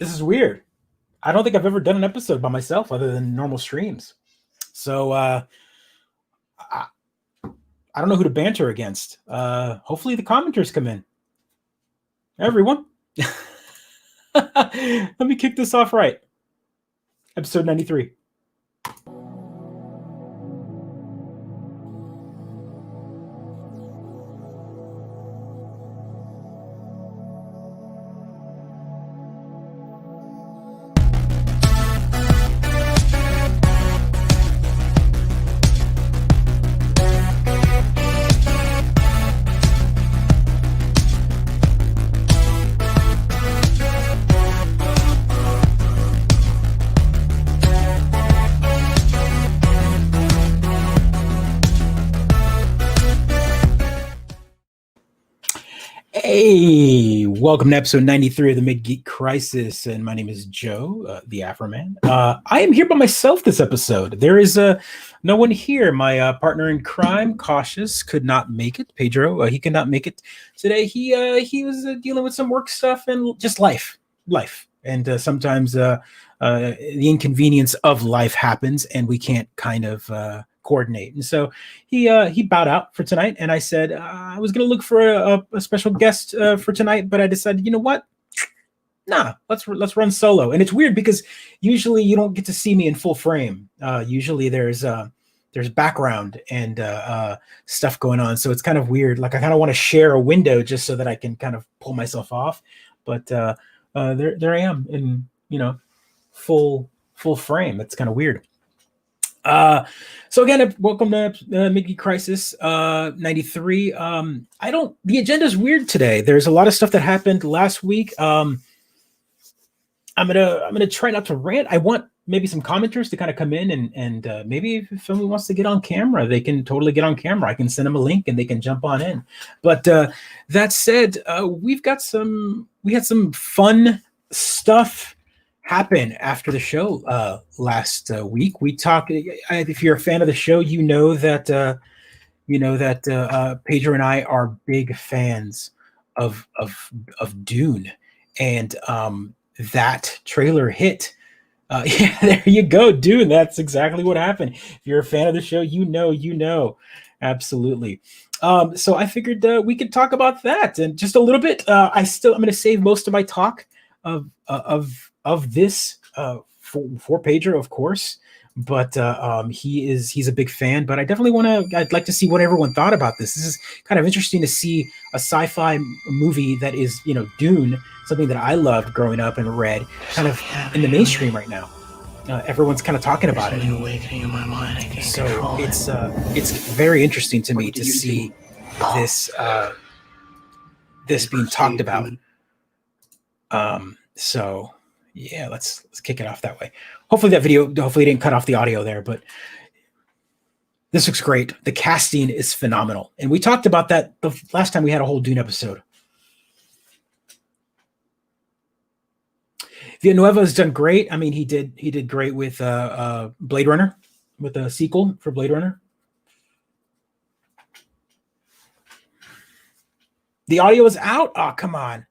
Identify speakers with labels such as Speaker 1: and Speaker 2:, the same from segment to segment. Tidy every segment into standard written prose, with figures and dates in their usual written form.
Speaker 1: This is weird. I don't think I've ever done an episode by myself other than normal streams. So I, I don't know who to banter against. Hopefully the commenters come in. Everyone. Let me kick this off right. Episode 93. Hey, welcome to episode 93 of the Mid-Geek Crisis, and my name is Joe, the Afroman. I am here by myself this episode. There is no one here. My partner in crime, Cautious, could not make it. Pedro, he could not make it today. He was dealing with some work stuff and just life. And sometimes the inconvenience of life happens, and we can't kind of coordinate. And so he bowed out for tonight, and I said I was going to look for a special guest for tonight, but I decided, you know what? Nah, let's run solo. And it's weird because usually you don't get to see me in full frame. Usually there's background and stuff going on, so it's kind of weird. Like I kind of want to share a window just so that I can kind of pull myself off. But there I am in full frame. It's kind of weird. So again, welcome to Mid-Geek Crisis 93. The agenda is weird today. There's a lot of stuff that happened last week. I'm gonna try not to rant. I want maybe some commenters to kind of come in and maybe if someone wants to get on camera, they can totally get on camera. I can send them a link and they can jump on in. But that said, we had some fun stuff happen after the show last week. We talked. If you're a fan of the show, you know that Pedro and I are big fans of Dune, and that trailer hit. Yeah, there you go, Dune. That's exactly what happened. If you're a fan of the show, you know, absolutely. So I figured we could talk about that and just a little bit. I'm going to save most of my talk of this for Pedro, of course, but he's a big fan. But I'd like to see what everyone thought about this. This is kind of interesting to see a sci-fi movie that is, Dune, something that I loved growing up and read, kind of in the mainstream right now. Everyone's kind of talking about it.
Speaker 2: Awakening in my mind. I can't
Speaker 1: so it's very interesting to me to see this being talked about. So yeah, let's kick it off that way. Hopefully didn't cut off the audio there, but this looks great. The casting is phenomenal. And we talked about that the last time we had a whole Dune episode. Villanueva has done great. I mean, he did great with Blade Runner, with a sequel for Blade Runner. The audio is out? Oh, come on.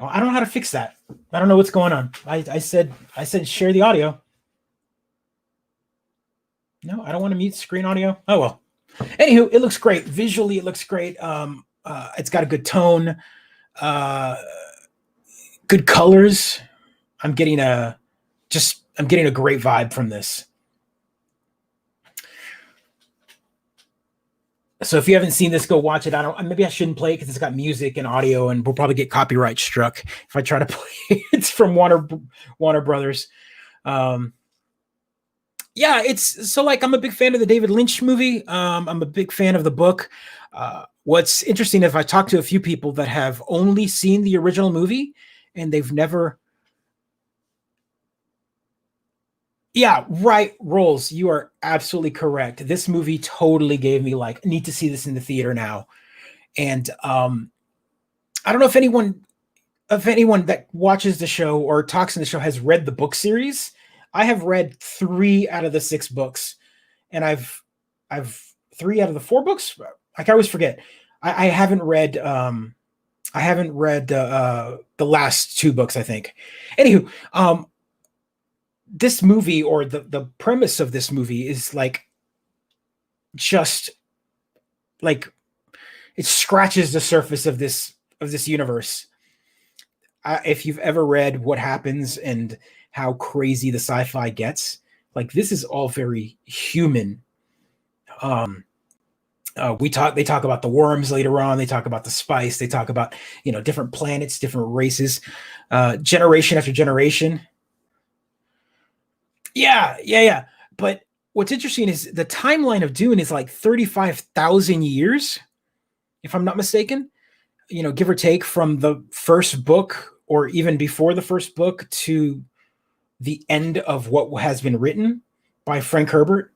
Speaker 1: I don't know how to fix that. I don't know what's going on. I said share the audio. No, I don't want to mute screen audio. Oh well. Anywho, it looks great. Visually, it looks great. It's got a good tone. Good colors. I'm getting a great vibe from this. So if you haven't seen this, go watch it. Maybe I shouldn't play it because it's got music and audio, and we'll probably get copyright struck if I try to play it. It's from Warner Brothers. Yeah, it's so I'm a big fan of the David Lynch movie. I'm a big fan of the book. What's interesting, if I talk to a few people that have only seen the original movie and they've never. Yeah, right, Rolls. You are absolutely correct. This movie totally gave me need to see this in the theater now. And I don't know if anyone that watches the show or talks in the show has read the book series. I have read 3 out of the 6 books, and I've 3 out of the 4 books. I always forget. I haven't read I haven't read the last two books, I think. Anywho, this movie, or the premise of this movie, is like just like it scratches the surface of this universe. If you've ever read what happens and how crazy the sci-fi gets, like this is all very human. Um, they talk about the worms later on. They talk about the spice. They talk about different planets, different races, generation after generation. Yeah. But what's interesting is the timeline of Dune is like 35,000 years, if I'm not mistaken. Give or take, from the first book or even before the first book to the end of what has been written by Frank Herbert.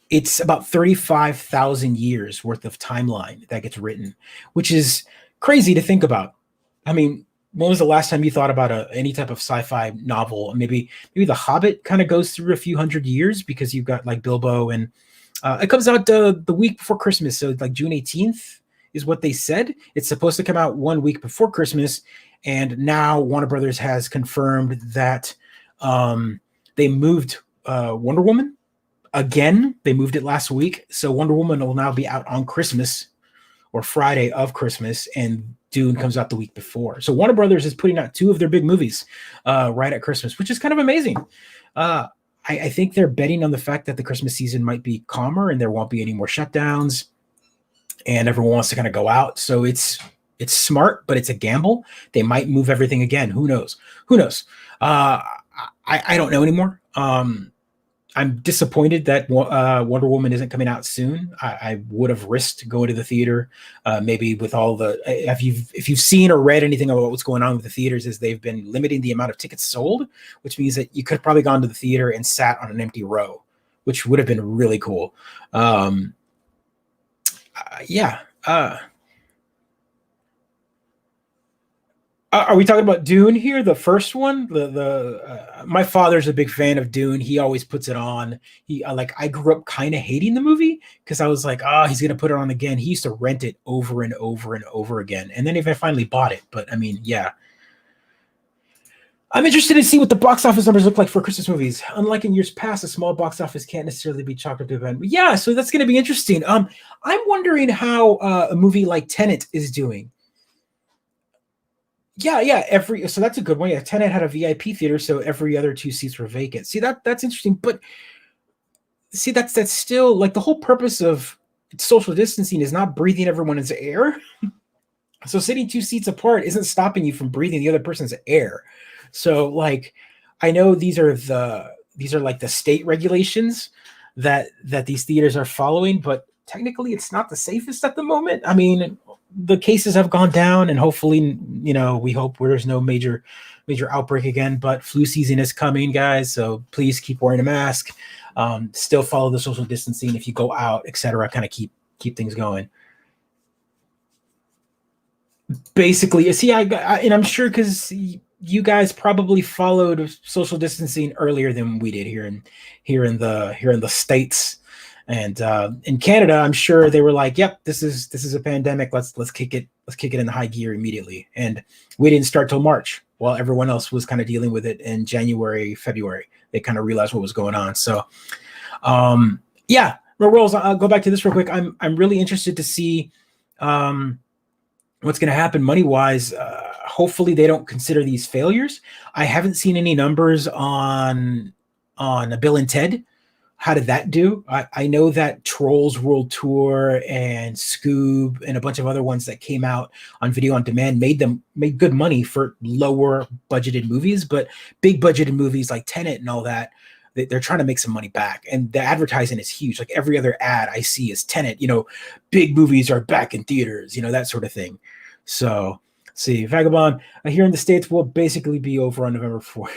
Speaker 1: It's about 35,000 years worth of timeline that gets written, which is crazy to think about. I mean, when was the last time you thought about any type of sci-fi novel? Maybe The Hobbit kind of goes through a few hundred years, because you've got like Bilbo, and it comes out the week before Christmas, so like June 18th is what they said. It's supposed to come out 1 week before Christmas, and now Warner Brothers has confirmed that they moved Wonder Woman again. They moved it last week, so Wonder Woman will now be out on Christmas or Friday of Christmas, and Dune comes out the week before. So Warner Brothers is putting out two of their big movies right at Christmas, which is kind of amazing. I think they're betting on the fact that the Christmas season might be calmer and there won't be any more shutdowns, and everyone wants to kind of go out. So it's smart, but it's a gamble. They might move everything again. Who knows? I don't know anymore. I'm disappointed that Wonder Woman isn't coming out soon. I would have risked going to the theater, maybe with all the. If you've seen or read anything about what's going on with the theaters, is they've been limiting the amount of tickets sold, which means that you could have probably gone to the theater and sat on an empty row, which would have been really cool. Yeah. Are we talking about Dune here, the first one? My father's a big fan of Dune. He always puts it on. I grew up kind of hating the movie because I was like, he's gonna put it on again. He used to rent it over and over and over again, and then I finally bought it. But I mean, yeah, I'm interested to see what the box office numbers look like for Christmas movies. Unlike in years past, a small box office can't necessarily be chalked up to event. But yeah, so that's going to be interesting. I'm wondering how a movie like Tenet is doing. Yeah. So that's a good one. Yeah, Tenet had a VIP theater, so every other two seats were vacant. See, that's interesting. But see, that's still like the whole purpose of social distancing is not breathing everyone's air. So sitting two seats apart isn't stopping you from breathing the other person's air. So like, I know these are like the state regulations that these theaters are following, but technically it's not the safest at the moment. I mean, the cases have gone down, and hopefully, we hope there's no major outbreak again, but flu season is coming, guys. So please keep wearing a mask. Still follow the social distancing if you go out, etc. Kind of keep things going. Basically, see, and I'm sure because you guys probably followed social distancing earlier than we did here in the States. And in Canada, I'm sure they were like, "Yep, this is a pandemic. Let's kick it in the high gear immediately." And we didn't start till March, while everyone else was kind of dealing with it in January, February. They kind of realized what was going on. So, yeah, Rolls. I'll go back to this real quick. I'm really interested to see what's going to happen money wise. Hopefully, they don't consider these failures. I haven't seen any numbers on Bill and Ted. How did that do? I know that Trolls World Tour and Scoob and a bunch of other ones that came out on video on demand made good money for lower budgeted movies, but big budgeted movies like Tenet and all that, they're trying to make some money back. And the advertising is huge. Like every other ad I see is Tenet, big movies are back in theaters, that sort of thing. So see, Vagabond here in the States will basically be over on November 4th.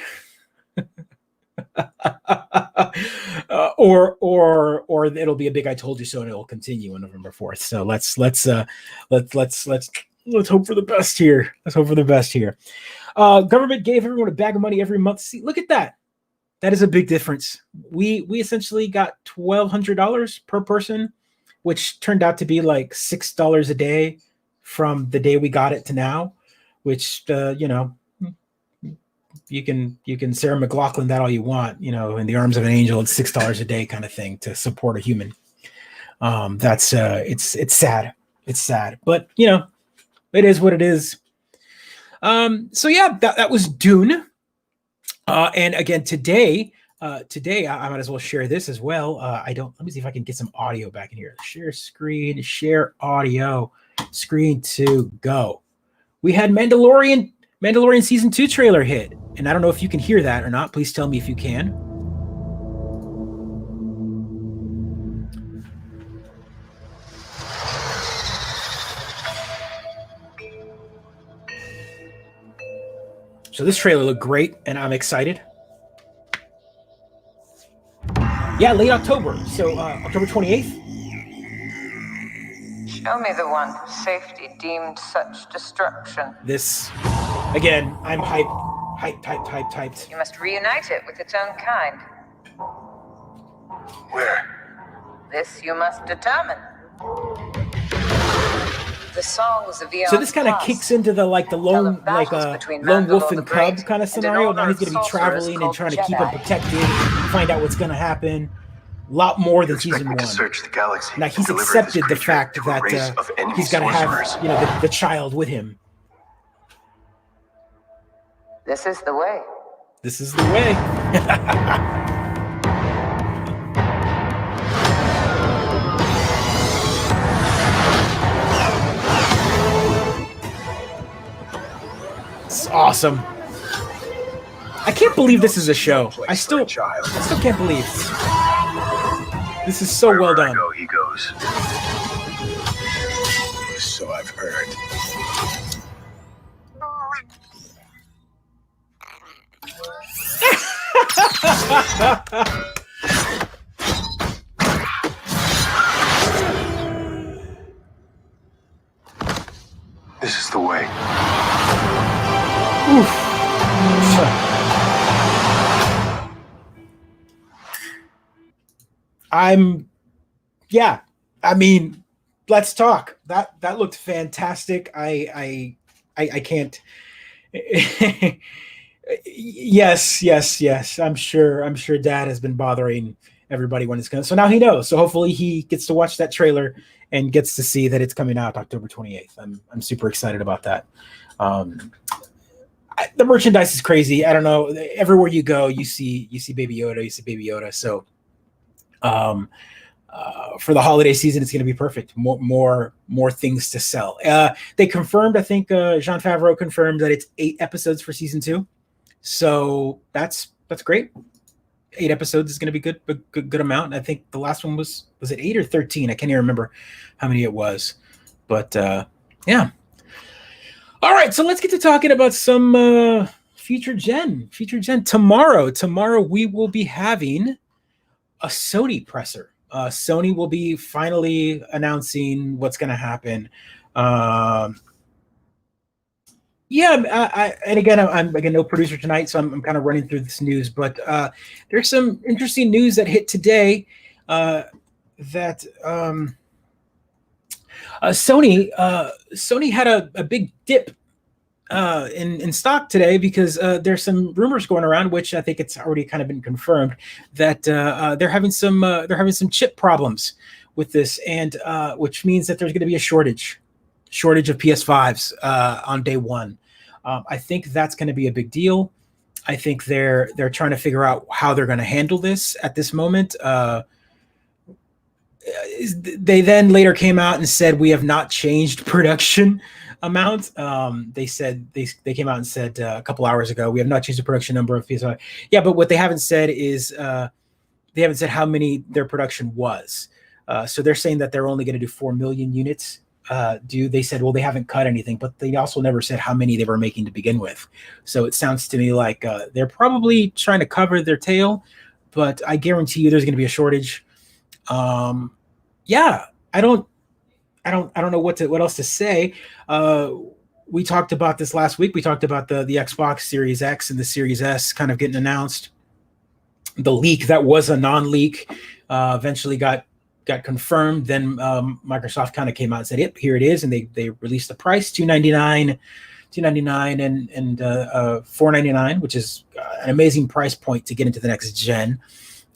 Speaker 1: Or it'll be a big "I told you so" and it'll continue on November 4th. So let's hope for the best here. Let's hope for the best here. Government gave everyone a bag of money every month. See, look at that. That is a big difference. We essentially got $1,200 per person, which turned out to be like $6 a day from the day we got it to now, which you can Sarah McLachlan that all you want, in the arms of an angel, it's $6 a day kind of thing to support a human. That's it's sad. It's sad, but it is what it is. So yeah, that was Dune. And again, today I might as well share this as well. Let me see if I can get some audio back in here. Share screen, share audio, screen to go. We had Mandalorian season 2 trailer hit. And I don't know if you can hear that or not. Please tell me if you can. So this trailer looked great, and I'm excited. Yeah, late October. So October 28th.
Speaker 2: Show me the one whose safety deemed such destruction.
Speaker 1: This, again, I'm hyped.
Speaker 2: You must reunite it with its own kind.
Speaker 3: Where?
Speaker 2: This you must determine. The songs of the
Speaker 1: So this kind of kicks into the lone wolf and cub kind of scenario. Now he's going to be traveling and trying to keep him protected, find out what's going to happen. A lot more than season 1.
Speaker 3: Search the galaxy.
Speaker 1: Now he's accepted the fact that he's got to have the child with him.
Speaker 2: This is the way.
Speaker 1: This is the way. It's awesome. I can't believe this is a show. I still can't believe. This is so well done.
Speaker 3: Wherever I go, he goes. So I've heard. This is the way.
Speaker 1: Oof. I mean, let's talk. That looked fantastic. I can't. Yes. I'm sure Dad has been bothering everybody when it's coming. So now he knows. So hopefully he gets to watch that trailer and gets to see that it's coming out October 28th. I'm super excited about that. The merchandise is crazy. I don't know. Everywhere you go, you see Baby Yoda. So for the holiday season, it's going to be perfect. More things to sell. They confirmed, I think Jon Favreau confirmed that it's 8 episodes for season 2. So that's great. 8 episodes is going to be good amount. I think the last one was it 8 or 13? I can't even remember how many it was. But yeah. All right, so let's get to talking about some future gen. Tomorrow we will be having a Sony presser. Sony will be finally announcing what's going to happen. And again, I'm no producer tonight, so I'm kind of running through this news. But there's some interesting news that hit today that Sony had a big dip in stock today because there's some rumors going around, which I think it's already kind of been confirmed, that they're having some chip problems with this, and which means that there's going to be a shortage of PS5s on day one. I think that's going to be a big deal. I think they're trying to figure out how they're going to handle this at this moment. They then later came out and said, we have not changed production amount. They said they came out and said a couple hours ago, we have not changed the production number of PS5. Yeah, but what they haven't said is they haven't said how many their production was. So they're saying that they're only going to do 4 million units. They said, well, they haven't cut anything, but they also never said how many they were making to begin with. So it sounds to me like they're probably trying to cover their tail, but I guarantee you there's going to be a shortage. Yeah, I don't know what else to say. We talked about this last week. We talked about the Xbox Series X and the Series S kind of getting announced. The leak that was a non-leak eventually got got confirmed, then Microsoft kind of came out and said, "Yep, here it is," and they released the price $299 and $499, which is an amazing price point to get into the next gen.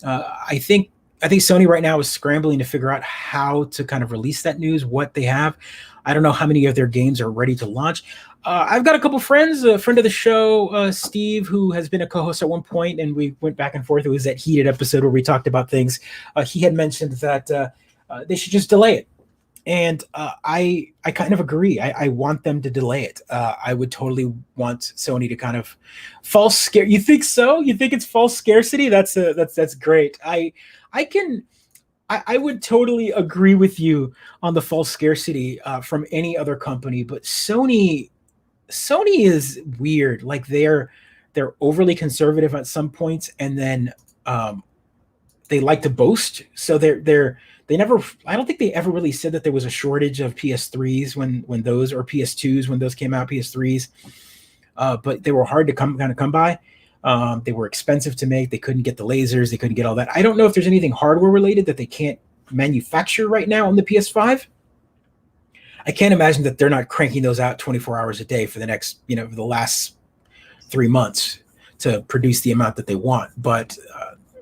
Speaker 1: I think Sony right now is scrambling to figure out how to kind of release that news, what they have. I don't know how many of their games are ready to launch. I've got a couple friends, a friend of the show, Steve, who has been a co-host at one point, and we went back and forth. It was that heated episode where we talked about things. He had mentioned that they should just delay it. And I kind of agree. I want them to delay it. I would totally want Sony to kind of false scare. You think so? You think it's false scarcity? That's great. I would totally agree with you on the false scarcity from any other company, but Sony is weird. Like they're overly conservative at some points, and then they like to boast. So they never, I don't think they ever really said that there was a shortage of PS3s when those, or PS2s when those came out, PS3s. But they were hard to come by. They were expensive to make. They couldn't get the lasers. They couldn't get all that. I don't know if there's anything hardware related that they can't manufacture right now on the PS5. I can't imagine that they're not cranking those out 24 hours a day for the next, for the last 3 months to produce the amount that they want. But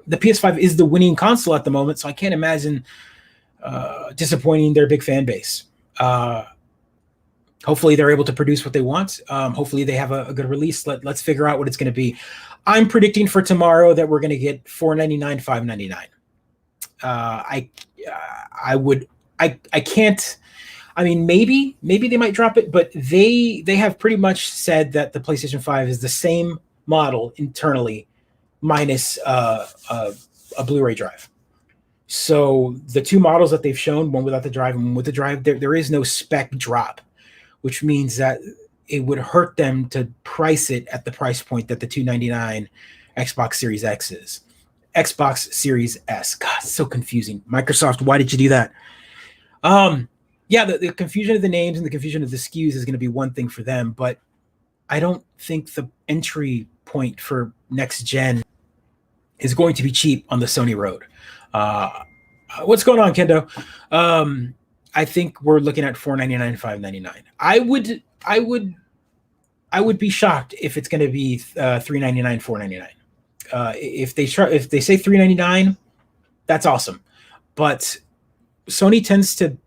Speaker 1: the PS5 is the winning console at the moment, so I can't imagine disappointing their big fan base. Hopefully they're able to produce what they want. Hopefully they have a good release. Let's figure out what it's going to be. I'm predicting for tomorrow that we're going to get $499, $599. I can't. I mean, maybe they might drop it, but they have pretty much said that the PlayStation 5 is the same model internally, minus a Blu-ray drive. So the two models that they've shown, one without the drive and one with the drive, there is no spec drop, which means that it would hurt them to price it at the price point that the $299 Xbox Series X is. Xbox Series S. God, so confusing. Microsoft, why did you do that? Yeah, the confusion of the names and the confusion of the SKUs is going to be one thing for them, but I don't think the entry point for next gen is going to be cheap on the Sony road. What's going on, Kendo? I think we're looking at $499, $599. I would be shocked if it's going to be $399, $499. If they say $399, that's awesome. But Sony tends to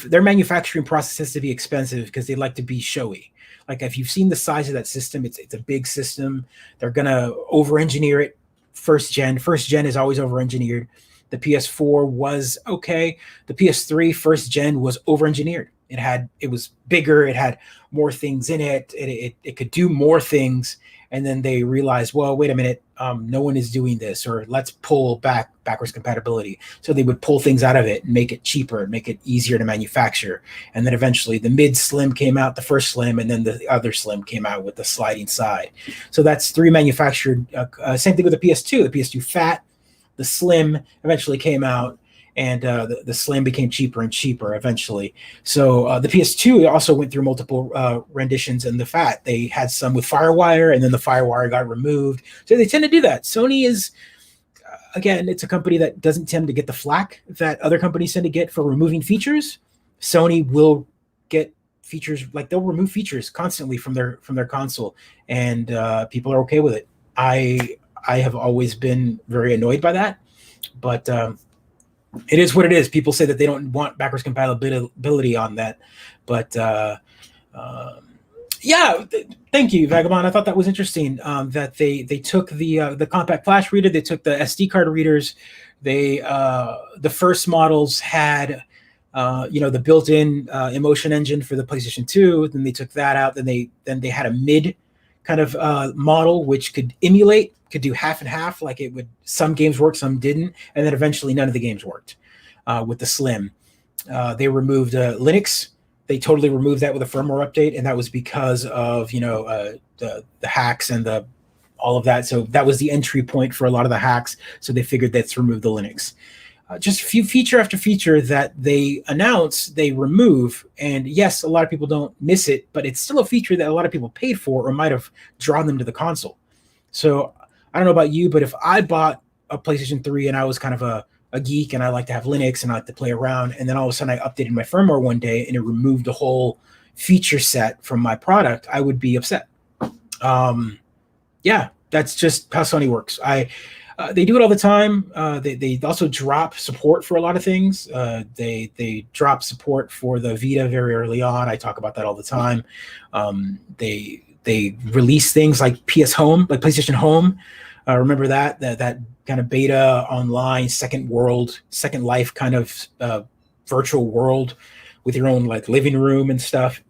Speaker 1: their manufacturing process tends to be expensive because they like to be showy. Like if you've seen the size of that system, it's a big system. They're gonna over-engineer it. First gen is always over-engineered. The PS4 was okay. The PS3 first gen was over-engineered. It was bigger. It had more things in it. It could do more things. And then they realized, well, wait a minute, no one is doing this, or let's pull backwards compatibility. So they would pull things out of it and make it cheaper, make it easier to manufacture. And then eventually the mid slim came out, the first slim, and then the other slim came out with the sliding side. So that's three manufactured. Same thing with the PS2. The PS2 fat, the slim eventually came out, and the slim became cheaper and cheaper eventually. So the PS2 also went through multiple renditions, and the fat, they had some with FireWire, and then the FireWire got removed. So they tend to do that. Sony is, again, it's a company that doesn't tend to get the flack that other companies tend to get for removing features. Sony will get features, like they'll remove features constantly from their console, and people are okay with it. I have always been very annoyed by that, but it is what it is. People say that they don't want backwards compatibility on that, but yeah, thank you, Vagabond. I thought that was interesting that they took the compact flash reader, they took the SD card readers. They the first models had the built-in emotion engine for the PlayStation 2. Then they took that out. Then they had a mid kind of model which could emulate, could do half and half, like it would. Some games worked, some didn't, and then eventually none of the games worked with the Slim. They removed Linux. They totally removed that with a firmware update, and that was because of the hacks and all of that. So that was the entry point for a lot of the hacks. So they figured let's remove the Linux. Just feature after feature that they announce, they remove. And yes, a lot of people don't miss it, but it's still a feature that a lot of people paid for or might have drawn them to the console. So I don't know about you, but if I bought a PlayStation 3 and I was kind of a a geek and I like to have Linux and I like to play around. And then all of a sudden I updated my firmware one day and it removed a whole feature set from my product, I would be upset. Yeah, that's just how Sony works. They do it all the time. They also drop support for a lot of things. They drop support for the Vita very early on. I talk about that all the time. They release things like PS Home, like PlayStation Home. Remember that kind of beta online, second life kind of virtual world with your own like living room and stuff.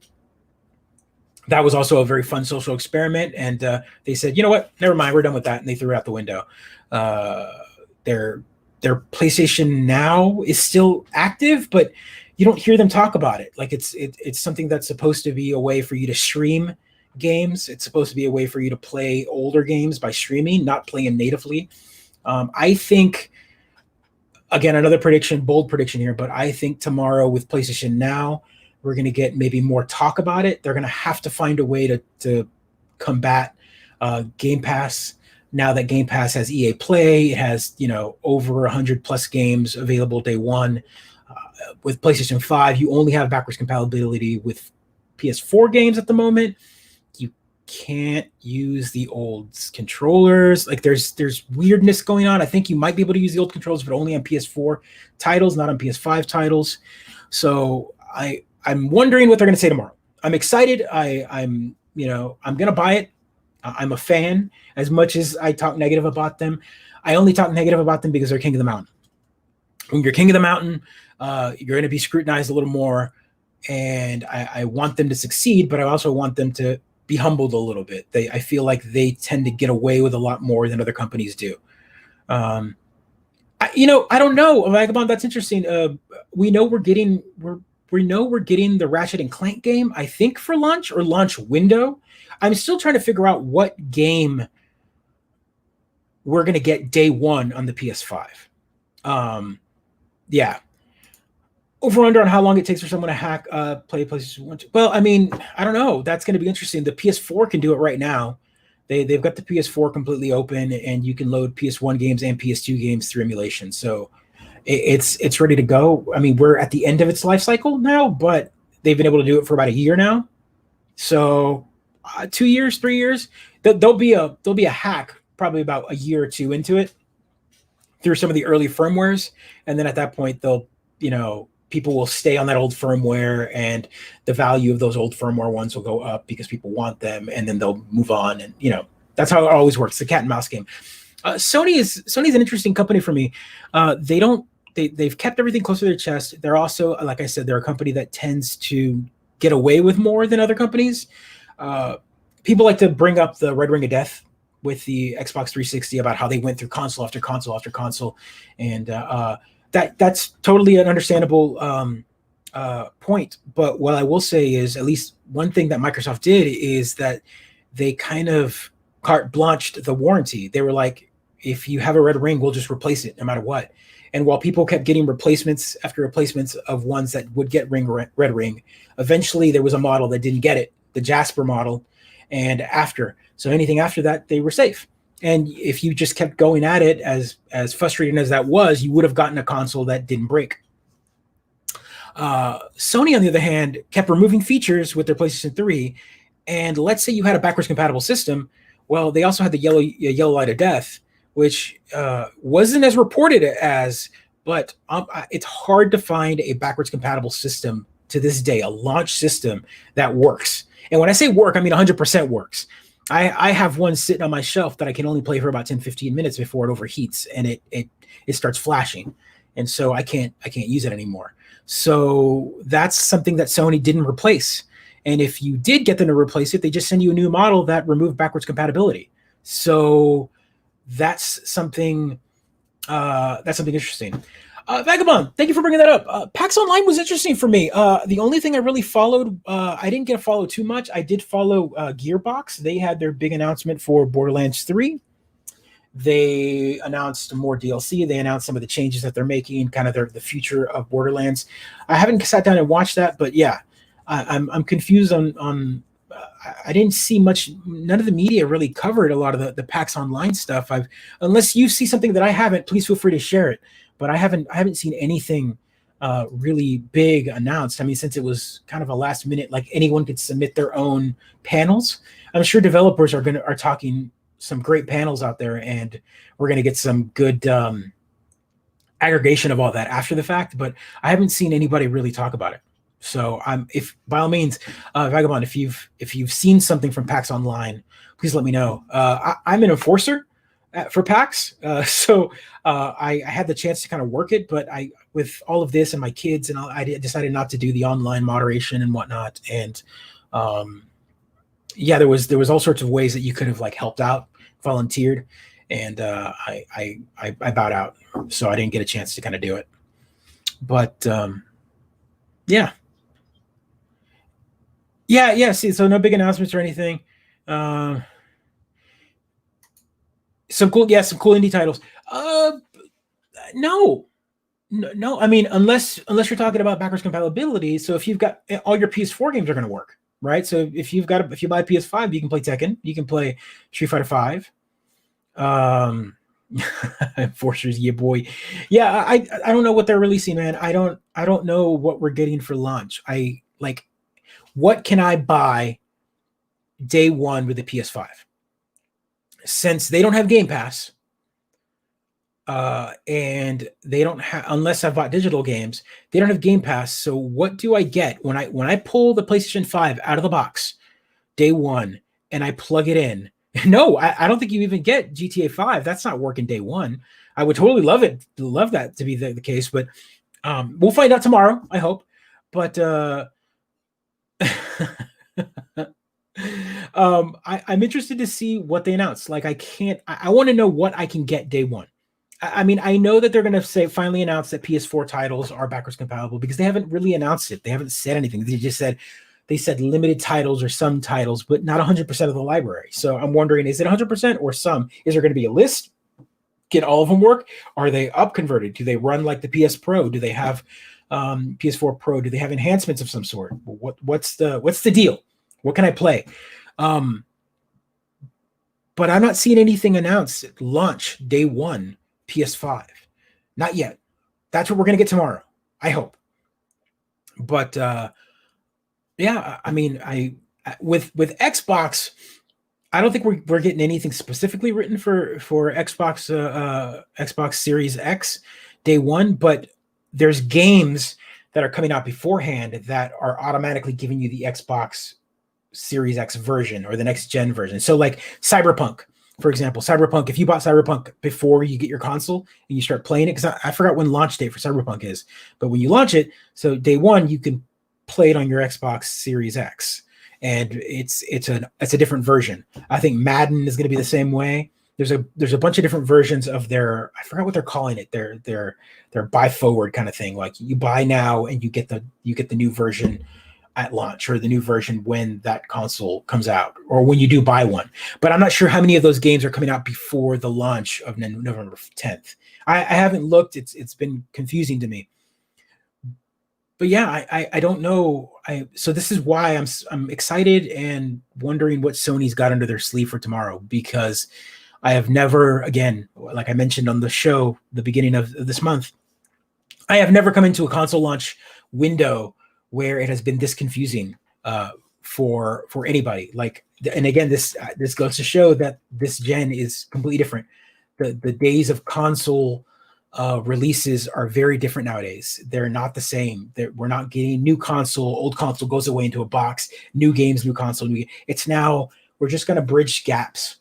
Speaker 1: That was also a very fun social experiment. And they said, you know what, never mind, we're done with that. And they threw it out the window. Their PlayStation Now is still active, but you don't hear them talk about it. Like it's something that's supposed to be a way for you to stream games. It's supposed to be a way for you to play older games by streaming, not playing natively. I think, again, another prediction, bold prediction here, but I think tomorrow with PlayStation Now, we're going to get maybe more talk about it. They're going to have to find a way to combat Game Pass. Now that Game Pass has EA Play, it has, over 100 plus games available day one. With PlayStation 5, you only have backwards compatibility with PS4 games at the moment. You can't use the old controllers. Like there's weirdness going on. I think you might be able to use the old controls, but only on PS4 titles, not on PS5 titles. So I'm wondering what they're going to say tomorrow. I'm excited. I'm going to buy it. I'm a fan. As much as I talk negative about them, I only talk negative about them because they're King of the Mountain. When you're King of the Mountain, you're going to be scrutinized a little more. And I want them to succeed, but I also want them to be humbled a little bit. I feel like they tend to get away with a lot more than other companies do. I don't know, Vagabond. That's interesting. We know we're getting the Ratchet and Clank game, I think, for launch or launch window. I'm still trying to figure out what game we're going to get day one on the PS5. Yeah. Over under on how long it takes for someone to hack play PlayStation 1. Well, I mean, I don't know. That's going to be interesting. The PS4 can do it right now. They've got the PS4 completely open, and you can load PS1 games and PS2 games through emulation. So it's ready to go. I mean, we're at the end of its life cycle now, but they've been able to do it for about a year now. So 2 years, 3 years, there'll be a hack probably about a year or two into it through some of the early firmwares, and then at that point people will stay on that old firmware, and the value of those old firmware ones will go up because people want them, and then they'll move on, and that's how it always works. The cat and mouse game. Sony's an interesting company for me. They've kept everything close to their chest. They're also, like I said, they're a company that tends to get away with more than other companies. People like to bring up the Red Ring of Death with the Xbox 360 about how they went through console after console after console, and that's totally an understandable point. But what I will say is, at least one thing that Microsoft did is that they kind of carte blanched the warranty. They were like, if you have a red ring, we'll just replace it no matter what. And while people kept getting replacements after replacements of ones that would get red ring, eventually there was a model that didn't get it, the Jasper model, and so anything after that, they were safe. And if you just kept going at it, as frustrating as that was, you would have gotten a console that didn't break. Sony, on the other hand, kept removing features with their PlayStation 3. And let's say you had a backwards compatible system. Well, they also had the yellow light of death, which wasn't as reported as, but it's hard to find a backwards compatible system to this day, a launch system that works. And when I say work, I mean 100% works. I have one sitting on my shelf that I can only play for about 10, 15 minutes before it overheats and it starts flashing. And so I can't use it anymore. So that's something that Sony didn't replace. And if you did get them to replace it, they just send you a new model that removed backwards compatibility. So that's something interesting. Vagabond, thank you for bringing that up. PAX Online was interesting for me. The only thing I really followed, I didn't get to follow too much. I did follow Gearbox. They had their big announcement for Borderlands 3. They announced more DLC. They announced some of the changes that they're making, kind of the future of Borderlands. I haven't sat down and watched that, but yeah, I'm confused on I didn't see much. None of the media really covered a lot of the PAX Online stuff. Unless you see something that I haven't, please feel free to share it. But I haven't seen anything really big announced. I mean, since it was kind of a last minute, like anyone could submit their own panels. I'm sure developers are talking some great panels out there, and we're gonna get some good aggregation of all that after the fact. But I haven't seen anybody really talk about it. So if by all means, Vagabond, if you've seen something from PAX Online, please let me know. I'm an enforcer for PAX, so I had the chance to kind of work it, but with all of this and my kids and all, I decided not to do the online moderation and whatnot. And yeah, there was all sorts of ways that you could have like helped out, volunteered, and I bowed out, so I didn't get a chance to kind of do it. But yeah. See, so no big announcements or anything. Some cool indie titles. No. I mean, unless you're talking about backwards compatibility. So if you've got all your PS4 games are going to work, right? So if you buy PS5, you can play Tekken, you can play Street Fighter 5. Enforcers, yeah, boy. Yeah, I don't know what they're releasing, man. I don't know what we're getting for launch. What can I buy day one with the PS5? Since they don't have Game Pass, and they don't have, unless I've bought digital games, they don't have Game Pass. So what do I get when I pull the PlayStation 5 out of the box day one and I plug it in? No, I don't think you even get GTA 5. That's not working day one. I would totally love that to be the case, but we'll find out tomorrow, I hope. But I'm interested to see what they announce. Like, I want to know what I can get day one. I mean, I know that they're going to finally announce that PS4 titles are backwards compatible, because they haven't really announced it. They haven't said anything. They said limited titles or some titles, but not 100% of the library. So I'm wondering, is it 100% or some? Is there going to be a list? Can all of them work? Are they up converted? Do they run like the PS Pro? Do they have PS4 Pro? Do they have enhancements of some sort? What's the deal? What can I play? But I'm not seeing anything announced at launch day one PS5. Not yet. That's what we're going to get tomorrow, I hope. But yeah, I mean, with Xbox, I don't think we're getting anything specifically written for Xbox Series X day one, but there's games that are coming out beforehand that are automatically giving you the Xbox Series X version or the next gen version. So like Cyberpunk, for example, if you bought Cyberpunk before you get your console and you start playing it, because I forgot when launch date for Cyberpunk is, but when you launch it, so day one, you can play it on your Xbox Series X, and it's a different version. I think Madden is going to be the same way. There's a bunch of different versions of their, I forgot what they're calling it, their buy forward kind of thing. Like you buy now and you get the new version at launch, or the new version when that console comes out, or when you do buy one. But I'm not sure how many of those games are coming out before the launch of November 10th. I haven't looked. It's been confusing to me. But yeah, I don't know. So this is why I'm excited and wondering what Sony's got under their sleeve for tomorrow, because I have never, again, like I mentioned on the show, the beginning of this month, I have never come into a console launch window where it has been this confusing for anybody. Like, and again, this goes to show that this gen is completely different. The days of console releases are very different nowadays. They're not the same. We're not getting new console, old console goes away into a box, new games, new console. It's now, we're just going to bridge gaps.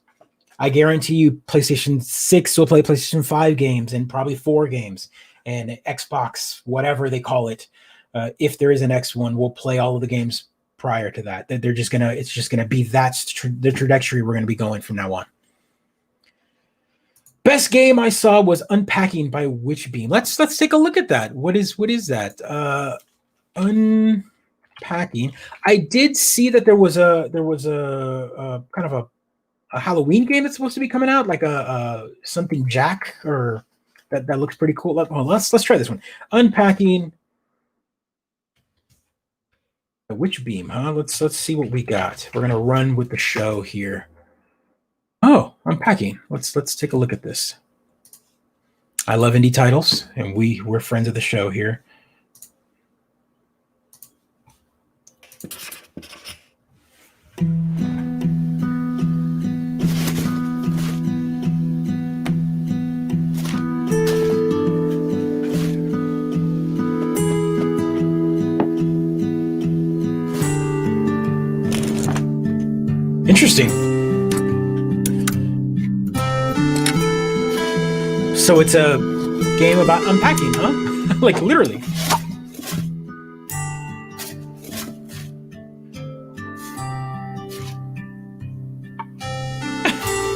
Speaker 1: I guarantee you PlayStation 6 will play PlayStation 5 games and probably 4 games, and Xbox, whatever they call it, if there is an X one, will play all of the games prior to that. It's just gonna be the trajectory we're gonna be going from now on. Best game I saw was Unpacking by Witchbeam. Let's take a look at that. What is that? Unpacking. I did see that there was a kind of a Halloween game that's supposed to be coming out, like a something Jack, or that looks pretty cool. Let's try this one. Unpacking The witch beam, huh? Let's see what we got. We're gonna run with the show here. Oh, Unpacking. Let's take a look at this. I love indie titles, and we're friends of the show here. Interesting. So it's a game about unpacking, huh? Like literally.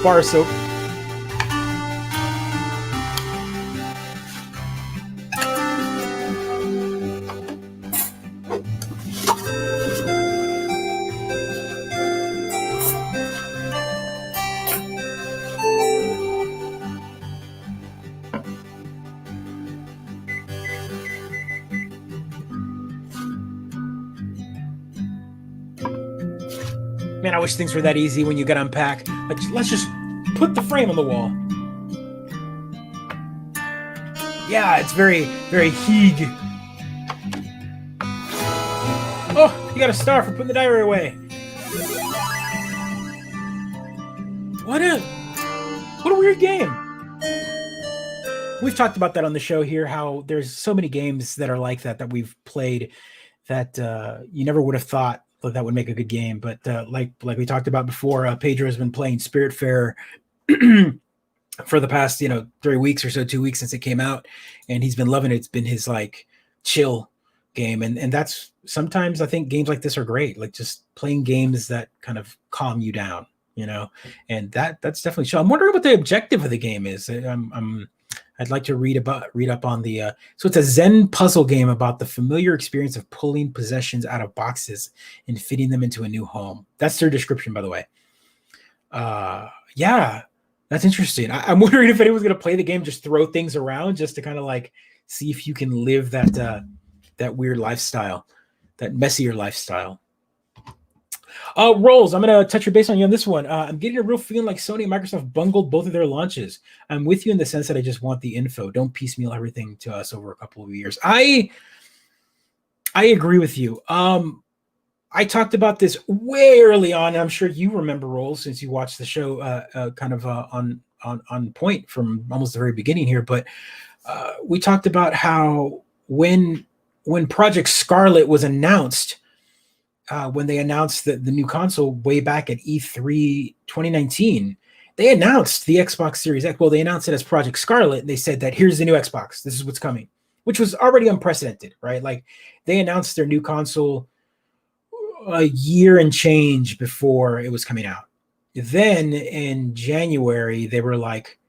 Speaker 1: Bar soap. Man, I wish things were that easy when you get unpack. Let's just put the frame on the wall. Yeah, it's very, very Heeg. Oh, you got a star for putting the diary away. What a weird game. We've talked about that on the show here, how there's so many games that are like that we've played that you never would have thought that would make a good game. But like we talked about before, Pedro has been playing Spiritfarer for the past 3 weeks or so, 2 weeks since it came out, and he's been loving it. It's been his like chill game, and that's sometimes I think games like this are great, like just playing games that kind of calm you down, and that's definitely chill. I'm wondering what the objective of the game is. I'd like to read up on the so it's a Zen puzzle game about the familiar experience of pulling possessions out of boxes and fitting them into a new home. That's their description, by the way. Yeah, that's interesting. I'm wondering if anyone's going to play the game, just throw things around just to kind of like see if you can live that weird lifestyle, that messier lifestyle. Rolls, I'm going to touch your base on you on this one. I'm getting a real feeling like Sony and Microsoft bungled both of their launches. I'm with you in the sense that I just want the info. Don't piecemeal everything to us over a couple of years. I agree with you. I talked about this way early on. I'm sure you remember, Rolls, since you watched the show kind of on point from almost the very beginning here. But we talked about how when Project Scarlet was announced, when they announced the new console way back at E3 2019, they announced the Xbox Series X. Well, they announced it as Project Scarlet, and they said that here's the new Xbox. This is what's coming, which was already unprecedented, right? Like they announced their new console a year and change before it was coming out. Then in January, they were like,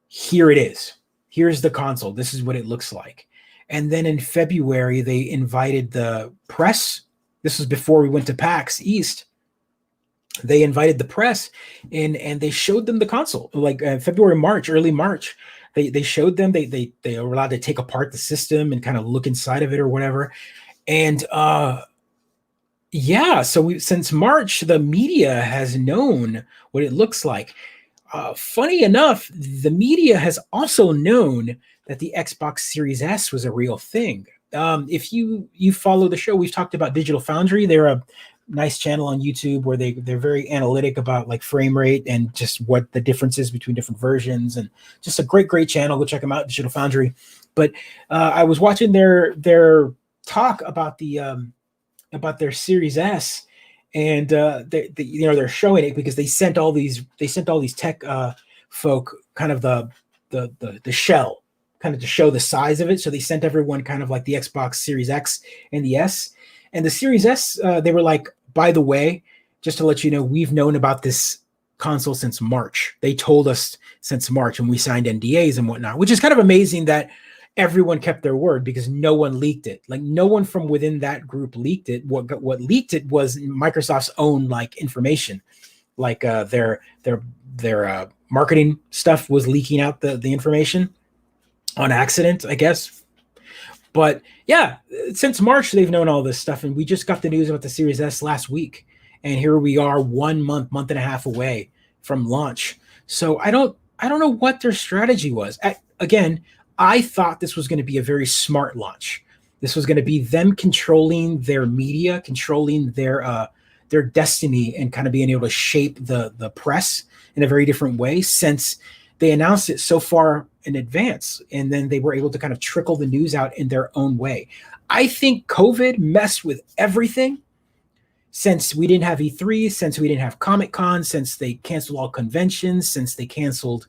Speaker 1: here it is. Here's the console. This is what it looks like. And then in February, they invited the press. This was before we went to PAX East. They invited the press and they showed them the console, like February, March, early March. They showed them, they were allowed to take apart the system and kind of look inside of it or whatever. And yeah, so since March, the media has known what it looks like. Funny enough, the media has also known that the Xbox Series S was a real thing. If you follow the show, we've talked about Digital Foundry. They're a nice channel on YouTube where they're very analytic about like frame rate and just what the difference is between different versions, and just a great channel. Go check them out, Digital Foundry. But I was watching their talk about their Series S, and they're showing it because they sent all these tech folk kind of the shell, kind of to show the size of it. So they sent everyone kind of like the Xbox Series X and the S. And the Series S, they were like, by the way, just to let you know, we've known about this console since March. They told us since March, and we signed NDAs and whatnot, which is kind of amazing that everyone kept their word because no one leaked it. Like no one from within that group leaked it. What leaked it was Microsoft's own like information, like their marketing stuff was leaking out the information on accident, I guess. But yeah, since March, they've known all this stuff. And we just got the news about the Series S last week. And here we are 1 month, month and a half away from launch. So I don't know what their strategy was. Again, I thought this was going to be a very smart launch. This was going to be them controlling their media, controlling their destiny, and kind of being able to shape the press in a very different way, since they announced it so far in advance, and then they were able to kind of trickle the news out in their own way. I think COVID messed with everything, since we didn't have E3, since we didn't have Comic-Con, since they canceled all conventions, since they canceled,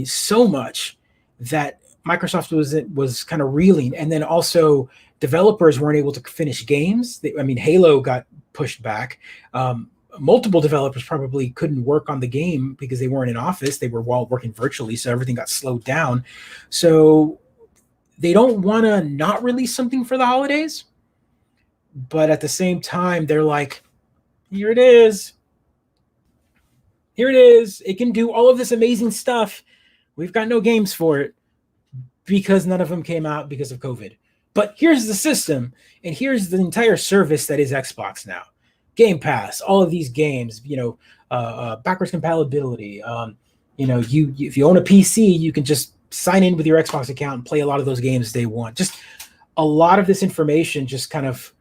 Speaker 1: so much that Microsoft was kind of reeling. And then also developers weren't able to finish games. Halo got pushed back. Multiple developers probably couldn't work on the game because they weren't in office. They were all working virtually, so everything got slowed down. So they don't want to not release something for the holidays, but at the same time, they're like, here it is. Here it is. It can do all of this amazing stuff. We've got no games for it because none of them came out because of COVID. But here's the system, and here's the entire service that is Xbox now. Game Pass, all of these games, backwards compatibility. If you own a PC, you can just sign in with your Xbox account and play a lot of those games day one. Just a lot of this information just kind of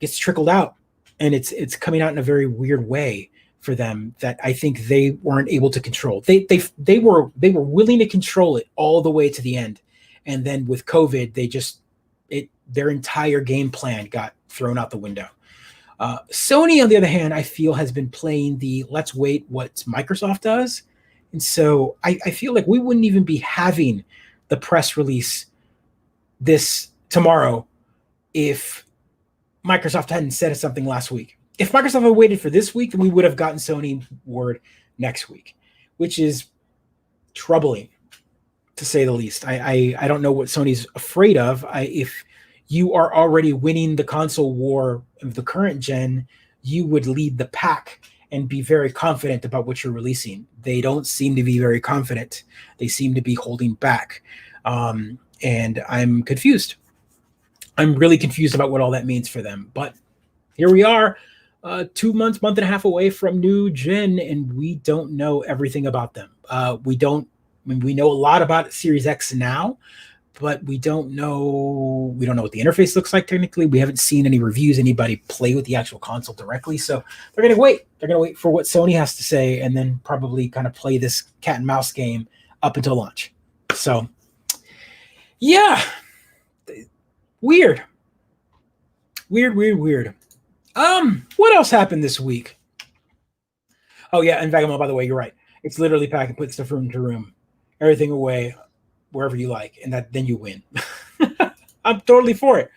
Speaker 1: gets trickled out, and it's coming out in a very weird way for them that I think they weren't able to control. They were willing to control it all the way to the end, and then with COVID, their entire game plan got thrown out the window. Sony, on the other hand, I feel has been playing the let's wait what Microsoft does. And so I feel like we wouldn't even be having the press release this tomorrow if Microsoft hadn't said something last week. If Microsoft had waited for this week, then we would have gotten Sony word next week, which is troubling, to say the least. I don't know what Sony's afraid of. If you are already winning the console war of the current gen, you would lead the pack and be very confident about what you're releasing. They don't seem to be very confident. They seem to be holding back. And I'm confused. I'm really confused about what all that means for them. But here we are, 2 months, month and a half away from new gen, and we don't know everything about them. We know a lot about Series X now, but we don't know what the interface looks like technically. We haven't seen any reviews, anybody play with the actual console directly. So they're going to wait. They're going to wait for what Sony has to say, and then probably kind of play this cat and mouse game up until launch. So yeah, weird. What else happened this week? Oh yeah, and Vagabond, by the way, you're right. It's literally pack and put stuff room to room, everything away, wherever you like, and then you win. I'm totally for it.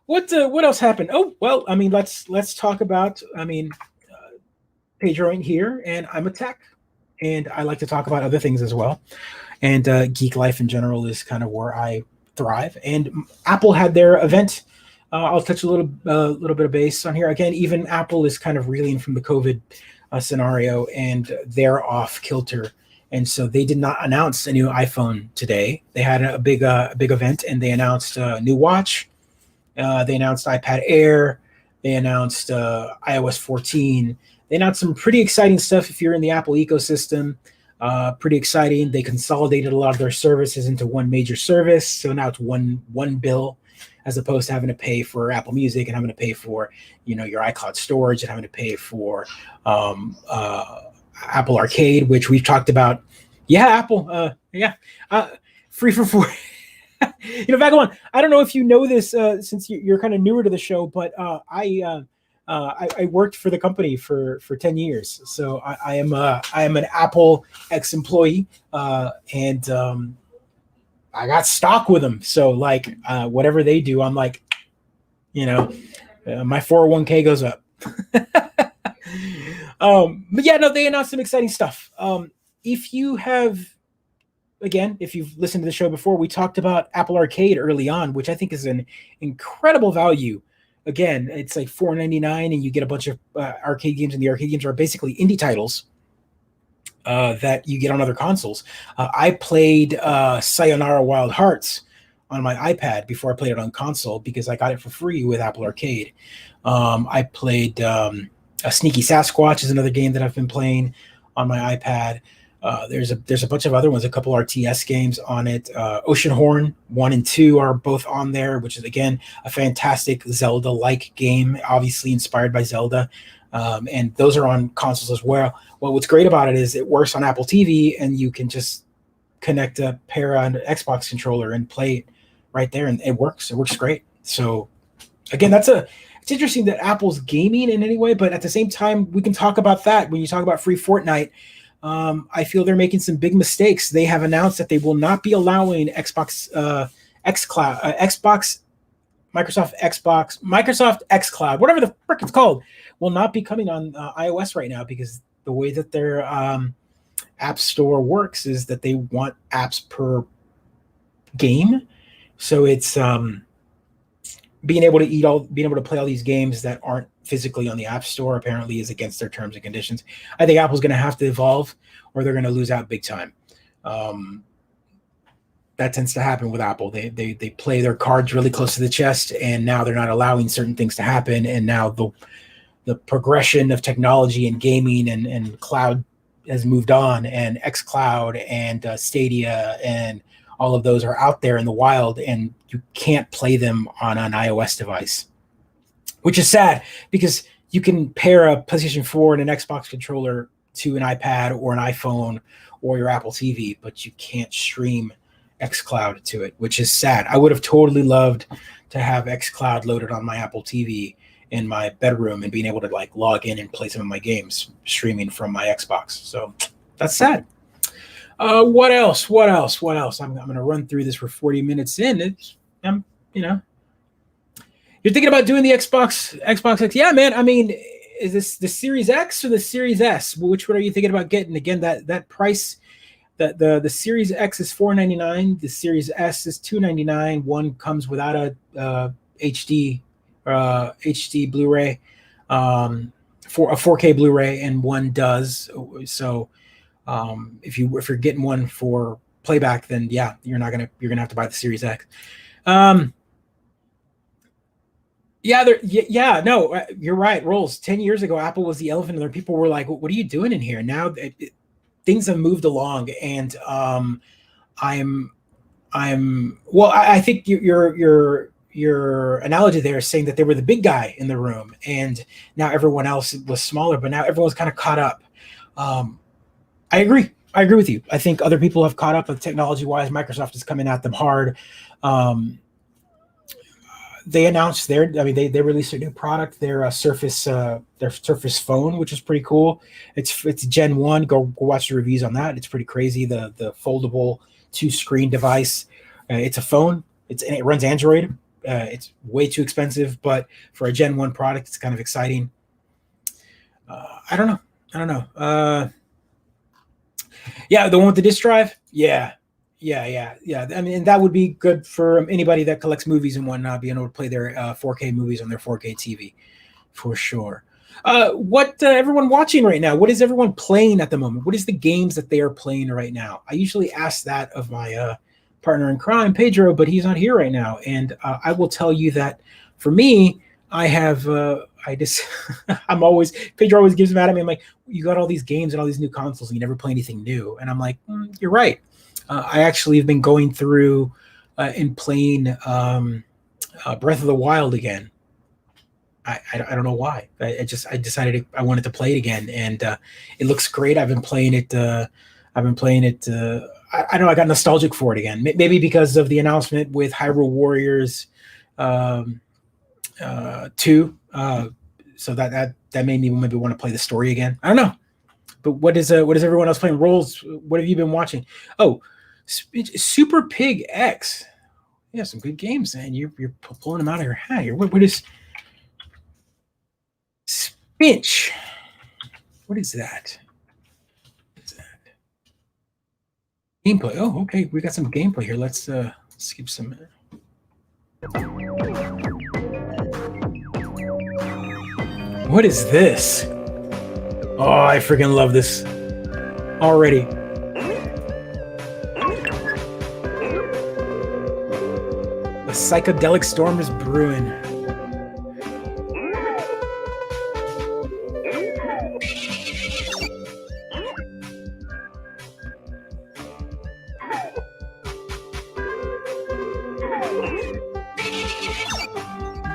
Speaker 1: What else happened? Oh well, let's talk about. Pedro ain't here, and I'm a tech, and I like to talk about other things as well. And geek life in general is kind of where I thrive. And Apple had their event. I'll touch a little bit of base on here. Again, even Apple is kind of reeling from the COVID scenario, and they're off kilter. And so they did not announce a new iPhone today. They had a big event, and they announced a new watch. They announced iPad Air. They announced iOS 14. They announced some pretty exciting stuff if you're in the Apple ecosystem. Pretty exciting. They consolidated a lot of their services into one major service. So now it's one bill, as opposed to having to pay for Apple Music and having to pay for, your iCloud storage and having to pay for Apple Arcade, which we've talked about. Yeah, Apple. Free for 4. Vagabond, I don't know if you know this since you're kind of newer to the show, but I worked for the company for 10 years. So I am an Apple ex-employee, and I got stock with them. So whatever they do, I'm like, my 401k goes up. But yeah, no, they announced some exciting stuff. If you've listened to the show before, we talked about Apple Arcade early on, which I think is an incredible value. Again, it's like $4.99, and you get a bunch of arcade games, and the arcade games are basically indie titles that you get on other consoles. I played Sayonara Wild Hearts on my iPad before I played it on console because I got it for free with Apple Arcade. I played a Sneaky Sasquatch is another game that I've been playing on my iPad. There's a bunch of other ones, a couple RTS games on it. Oceanhorn 1 and 2 are both on there, which is, again, a fantastic Zelda-like game, obviously inspired by Zelda. And those are on consoles as well. Well, what's great about it is it works on Apple TV, and you can just connect a pair on an Xbox controller and play it right there, and it works. It works great. So, again, it's interesting that Apple's gaming in any way, but at the same time, we can talk about that when you talk about free Fortnite. I feel they're making some big mistakes. They have announced that they will not be allowing Microsoft XCloud, whatever the frick it's called, will not be coming on iOS right now because the way that their App Store works is that they want apps per game. So it's being able to play all these games that aren't physically on the App Store apparently is against their terms and conditions. I think Apple's going to have to evolve, or they're going to lose out big time. That tends to happen with Apple. They play their cards really close to the chest, and now they're not allowing certain things to happen. And now the progression of technology and gaming and cloud has moved on, and XCloud and Stadia and all of those are out there in the wild, and you can't play them on an iOS device, which is sad because you can pair a PlayStation 4 and an Xbox controller to an iPad or an iPhone or your Apple TV, but you can't stream XCloud to it, which is sad. I would have totally loved to have XCloud loaded on my Apple TV in my bedroom and being able to like log in and play some of my games streaming from my Xbox. So that's sad. What else? I'm going to run through this for 40 minutes in. You're thinking about doing the Xbox X? Yeah, man. I mean, is this the Series X or the Series S? Which one are you thinking about getting? Again, that price, the Series X is $499. The Series S is $299. One comes without a HD Blu-ray, for a 4K Blu-ray, and one does. So if you're getting one for playback, then yeah, you're gonna have to buy the Series X. No, you're right. Rolls 10 years ago, Apple was the elephant in there. People were like, "What are you doing in here?" Now things have moved along, and I think your analogy there is saying that they were the big guy in the room, and now everyone else was smaller, but now everyone's kind of caught up. I agree with you. I think other people have caught up with technology-wise. Microsoft is coming at them hard. They announced they released a new product, their Surface phone, which is pretty cool. It's Gen 1. Go watch the reviews on that. It's pretty crazy. The foldable 2-screen device. It's a phone. It runs Android. It's way too expensive, but for a Gen 1 product, it's kind of exciting. I don't know. Yeah, the one with the disk drive. Yeah. I mean, that would be good for anybody that collects movies and whatnot, being able to play their 4K movies on their 4K TV, for sure. What everyone watching right now? What is everyone playing at the moment? What is the games that they are playing right now? I usually ask that of my partner in crime, Pedro, but he's not here right now. And I will tell you that for me, I have Pedro always gives mad at me. I'm like, you got all these games and all these new consoles and you never play anything new. And I'm like, you're right. I actually have been going through and playing Breath of the Wild again. I don't know why. I decided I wanted to play it again, and it looks great. I've been playing it. I know I got nostalgic for it again. Maybe because of the announcement with Hyrule Warriors 2. So that made me maybe want to play the story again. I don't know. But what is everyone else playing? Rolls, what have you been watching? Oh, Super Pig X. Yeah, some good games, man. You're pulling them out of your hat here. What is Spinch? What is that? Gameplay. Oh, okay. We got some gameplay here. Let's skip some. What is this? Oh, I freaking love this already. psychedelic storm is brewing.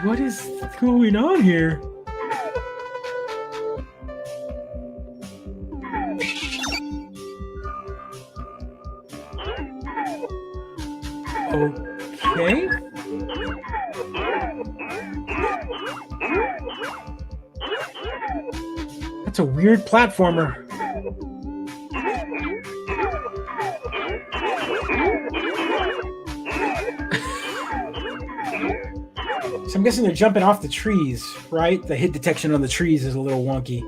Speaker 1: What is going on here? Okay. That's a weird platformer. So I'm guessing they're jumping off the trees, right? The hit detection on the trees is a little wonky.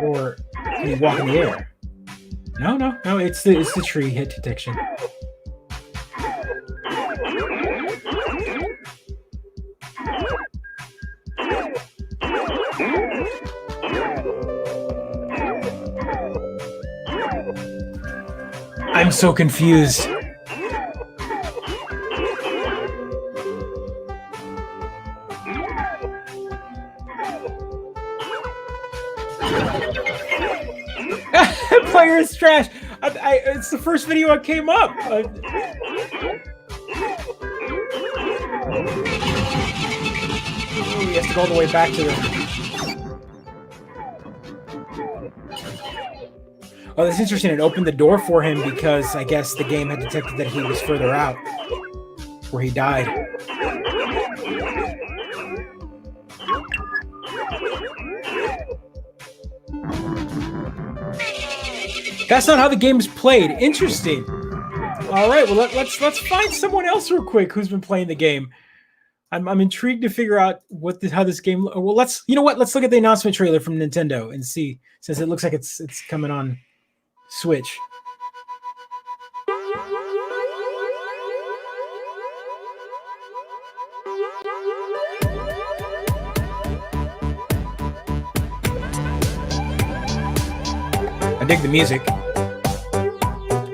Speaker 1: Or can you walk in the air? No, it's the tree hit detection. I'm so confused. Player is trash. It's the first video that came up. He has to go all the way back to the... Oh, that's interesting. It opened the door for him because I guess the game had detected that he was further out, where he died. That's not how the game is played. Interesting. All right, well let's find someone else real quick who's been playing the game. I'm intrigued to figure out how this game. Well, let's look at the announcement trailer from Nintendo and see, since it looks like it's coming on Switch. I dig the music.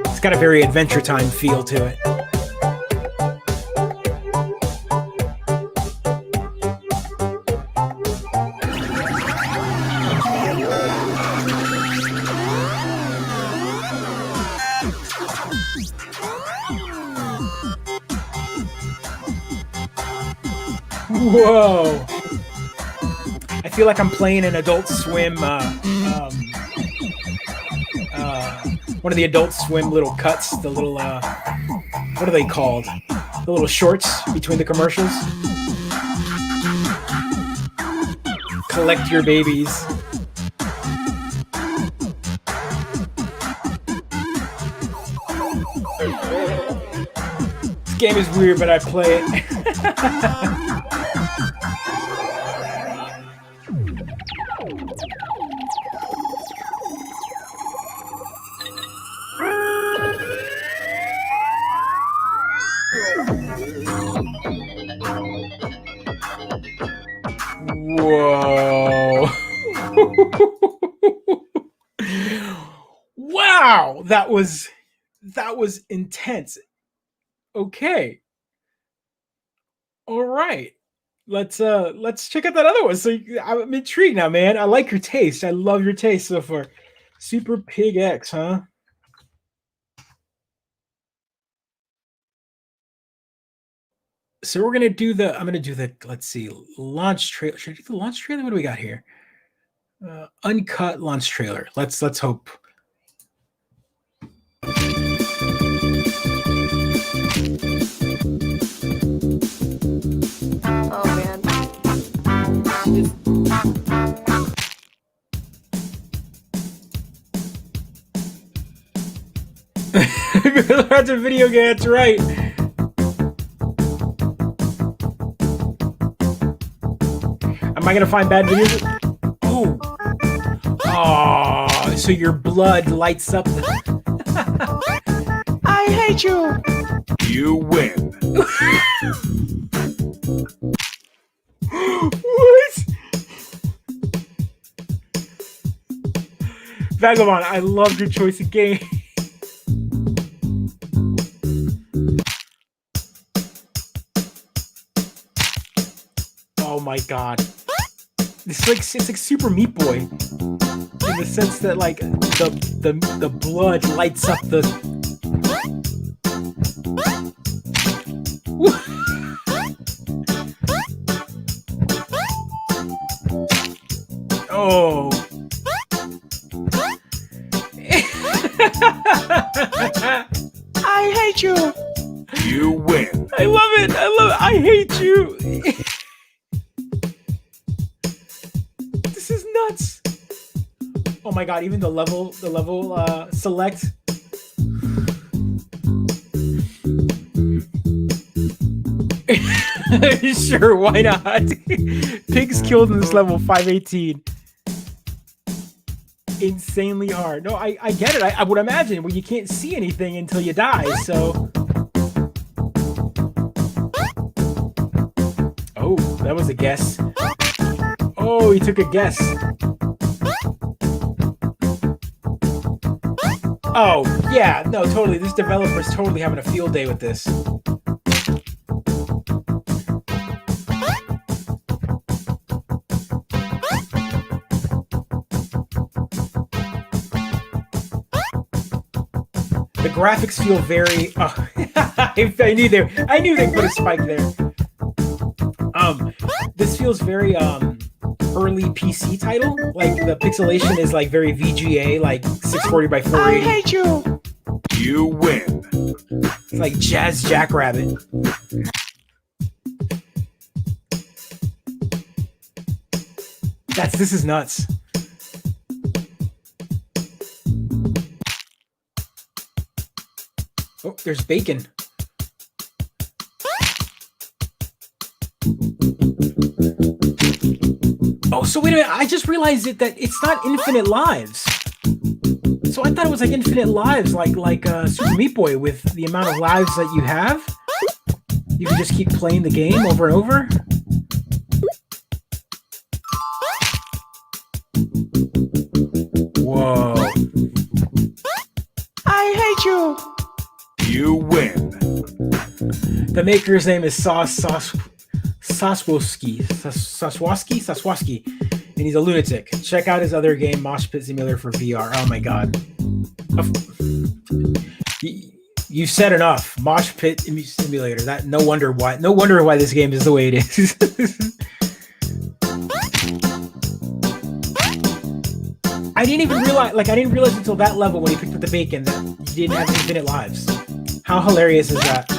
Speaker 1: It's got a very Adventure Time feel to it. Whoa! I feel like I'm playing an Adult Swim, one of the Adult Swim little cuts, the little, what are they called? The little shorts between the commercials. Collect your babies. This game is weird, but I play it. Whoa. Wow, that was intense. Okay. All right. Let's check out that other one. So I'm intrigued now, man. I like your taste. I love your taste so far. Super Pig X, huh? So we're gonna do the. I'm gonna do the. Let's see, launch trailer. Should I do the launch trailer? What do we got here? Uncut launch trailer. Let's hope.
Speaker 4: Oh man.
Speaker 1: That's a video game. That's right. Am I gonna find bad videos? Oh, so your blood lights up. I hate you.
Speaker 3: You win.
Speaker 1: What? Vagabond, I loved your choice of game. Oh my god. It's like Super Meat Boy. In the sense that like the blood lights up the Oh. I hate you.
Speaker 3: You win.
Speaker 1: I love it. I hate you. This is nuts. Oh my god, even the level select. Sure, why not? Pigs killed in this level 518. Insanely hard. No, I get it. I would imagine where you can't see anything until you die, so. Oh, that was a guess. Oh, he took a guess. Oh, yeah, no, totally. This developer's totally having a field day with this. The graphics feel very. Oh, I knew they put a spike there. This feels very early PC title. Like the pixelation is like very VGA, like 640 by 480. I hate you.
Speaker 3: You win.
Speaker 1: It's like Jazz Jackrabbit. This is nuts. Oh, there's bacon. Oh, so wait a minute. I just realized that it's not infinite lives. So I thought it was like infinite lives, like Super Meat Boy with the amount of lives that you have. You can just keep playing the game over and over. Whoa. I hate you.
Speaker 3: You win.
Speaker 1: The maker's name is Saswoski, and he's a lunatic. Check out his other game, Mosh Pit Simulator for VR. Oh my god. You said enough. Mosh Pit Simulator. That no wonder why this game is the way it is. I didn't realize until that level when he picked up the bacon that you didn't have infinite lives. How hilarious is that?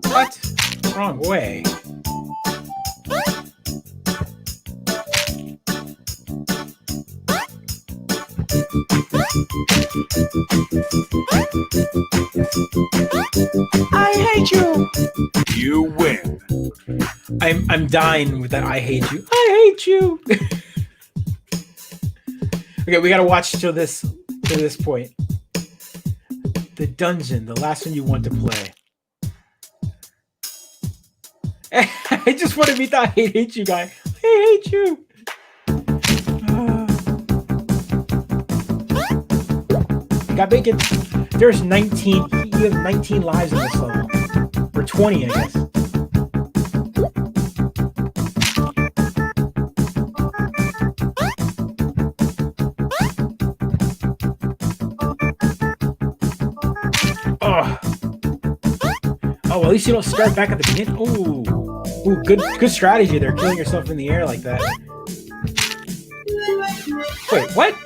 Speaker 1: What? Wrong way. I hate you.
Speaker 3: You win.
Speaker 1: I'm dying with that. I hate you. I hate you. Okay, we gotta watch to this point. The dungeon, the last one you want to play. I just want to meet the I hate you guy. I hate you. Got bacon. There's 19. You have 19 lives in this level. Or 20, I guess. Oh, well, at least you don't start back at the beginning. Ooh, good strategy there, killing yourself in the air like that. Wait, what?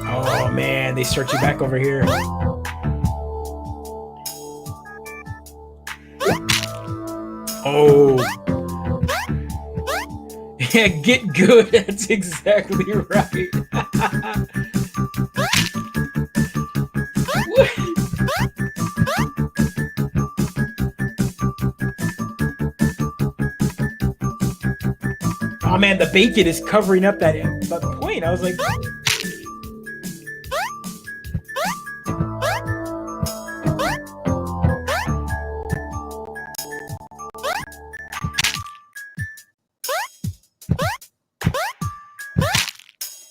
Speaker 1: Oh man, they start you back over here. Oh. Yeah, get good. That's exactly right. Oh man, the bacon is covering up that point. I was like,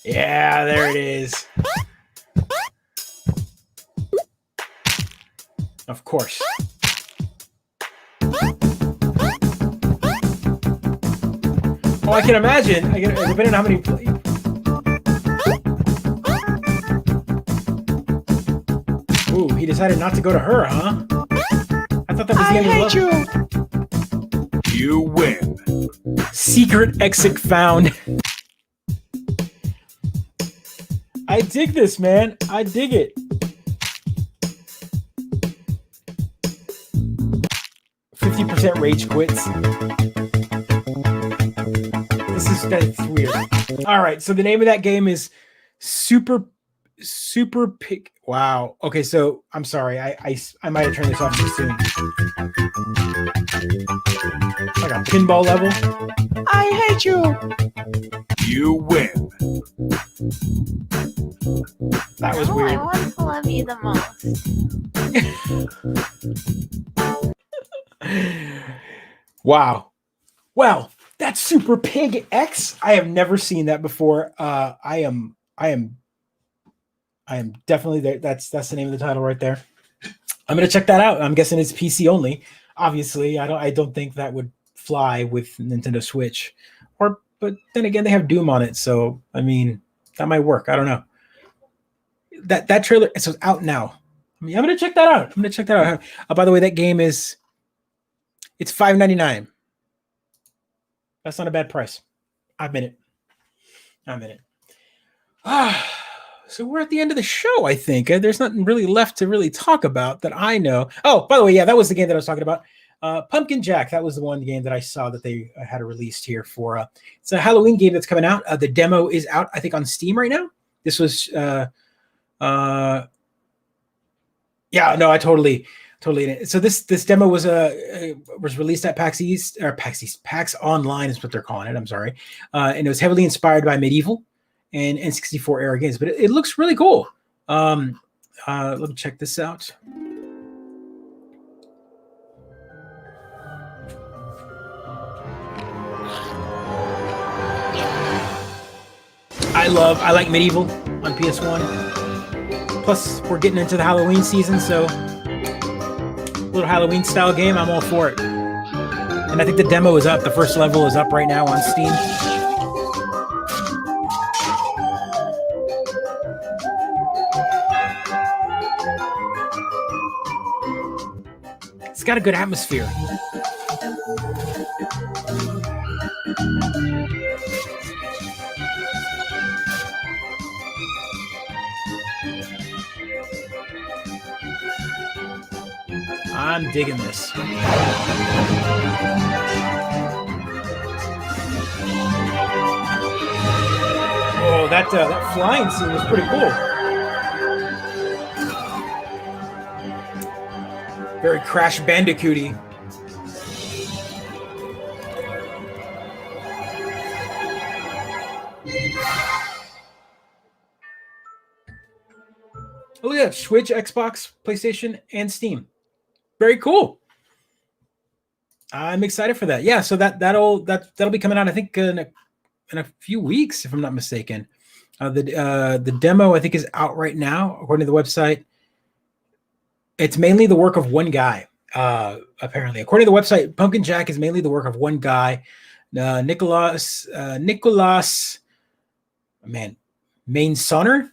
Speaker 1: Yeah, there it is. Of course. Oh, I can imagine. Depending on how many. Ooh, he decided not to go to her, huh? I thought that was the end of the level.
Speaker 3: You win.
Speaker 1: Secret exit found. I dig this, man. I dig it. 50% rage quits. That's weird. All right, so the name of that game is Super Pick. Wow. Okay, so I'm sorry. I might have turned this off too soon. Like a pinball level. I hate you.
Speaker 3: You win.
Speaker 1: That was weird.
Speaker 4: I want to love you the most.
Speaker 1: Wow. Well, that's Super Pig X. I have never seen that before. I am definitely there. That's the name of the title right there. I'm gonna check that out. I'm guessing it's PC only. Obviously, I don't think that would fly with Nintendo Switch. But then again, they have Doom on it, so I mean that might work. I don't know. That trailer it's out now. I mean, I'm gonna check that out. By the way, that game it's $5.99. That's not a bad price. I'm in it. So we're at the end of the show, I think. There's nothing really left to really talk about that I know. Oh, by the way, yeah, that was the game that I was talking about. Pumpkin Jack. That was the one game that I saw that they had released here for. It's a Halloween game that's coming out. The demo is out, I think, on Steam right now. This was. Yeah, no, I totally. So this demo was released at PAX Online is what they're calling it. I'm sorry, and it was heavily inspired by medieval and N64 era games, but it looks really cool. Let me check this out. I like medieval on PS1. Plus, we're getting into the Halloween season, so. Little Halloween style game, I'm all for it. And I think the demo is up. The first level is up right now on Steam. It's got a good atmosphere. I'm digging this. Oh, that flying scene was pretty cool. Very Crash Bandicoot-y. Oh, look at that. Switch, Xbox, PlayStation, and Steam. Very cool. I'm excited for that. Yeah, so that'll be coming out, I think, in a few weeks, if I'm not mistaken. The demo, I think, is out right now, according to the website. It's mainly the work of one guy, apparently. According to the website, Pumpkin Jack is mainly the work of one guy, Nicholas, Mainsonner. Meyssonnier.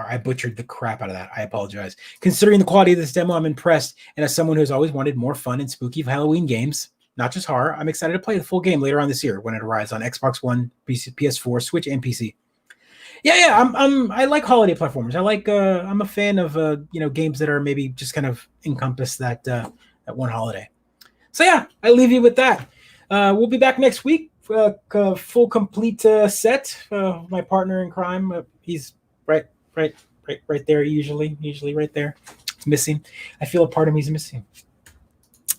Speaker 1: I butchered the crap out of that. I apologize. Considering the quality of this demo, I'm impressed. And as someone who's always wanted more fun and spooky Halloween games, not just horror, I'm excited to play the full game later on this year when it arrives on Xbox One, PC, PS4, Switch, and PC. Yeah. I like holiday platformers. I'm a fan of games that are maybe just kind of encompass that one holiday. So yeah, I leave you with that. We'll be back next week. Full complete set. My partner in crime, he's right there. Usually right there. He's missing. I feel a part of me is missing.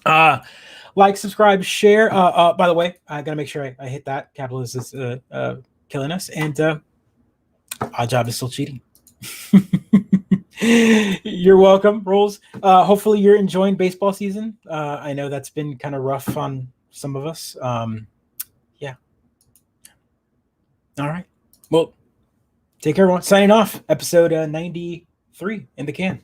Speaker 1: Like, subscribe, share. By the way, I gotta make sure I hit that. Capitalism is killing us, and our job is still cheating. You're welcome, Rolls. Hopefully, you're enjoying baseball season. I know that's been kind of rough on some of us. All right. Well, take care, everyone. Signing off. Episode 93 in the can.